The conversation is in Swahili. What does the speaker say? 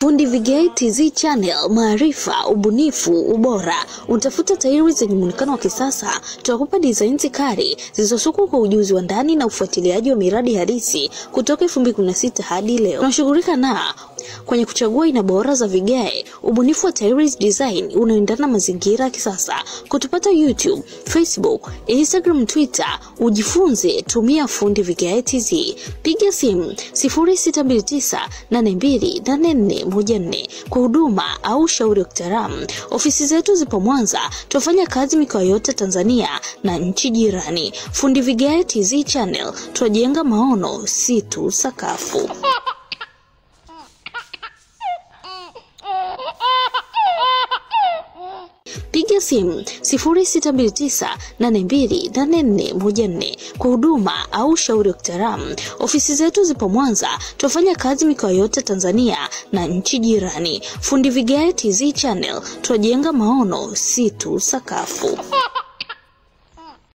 Fundi Vigae TZ Channel, maarifa, ubunifu, ubora. Utafuta tairi zenye muonekano wa kisasa, tutakupa designs kali zilizosukwa kwa ujuzi wa ndani na ufuatiliaji wa miradi halisi kutoka 2016 hadi leo. Tunashughulika na kwenye kuchagua aina bora za vigae, ubunifu wa tairi design unaoendana mazingira ya kisasa. Kutupata YouTube, Facebook, Instagram, Twitter, ujifunze, tumia Fundi Vigae TZ. Piga simu 0629828414 kwa huduma au ushauri wa kitaalamu. Ofisi zetu zipo Mwanza, tufanya kazi mikoa yote Tanzania na nchi jirani. Fundi Vigae TZ Channel, tunajenga maono, si tu sakafu. Piga simu 0629828414 kwa huduma au ushauri wa kitaalamu. Ofisi zetu zipo Mwanza, tufanya kazi mikoa yote Tanzania na nchi jirani. Fundi Vigae TZ Channel, tunajenga maono, si tu sakafu.